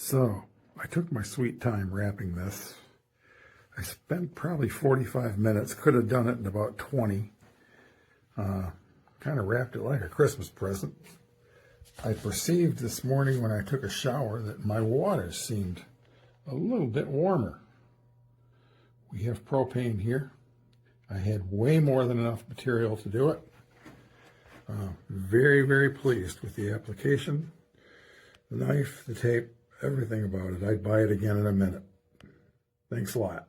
So I took my sweet time wrapping this. I spent probably 45 minutes, could have done it in about 20. Kind of wrapped it like a Christmas present. I perceived this morning when I took a shower that my water seemed a little bit warmer. We have propane here. I had way more than enough material to do it. Very, very pleased with the application, the knife, the tape, everything about it. I'd buy it again in a minute. Thanks a lot.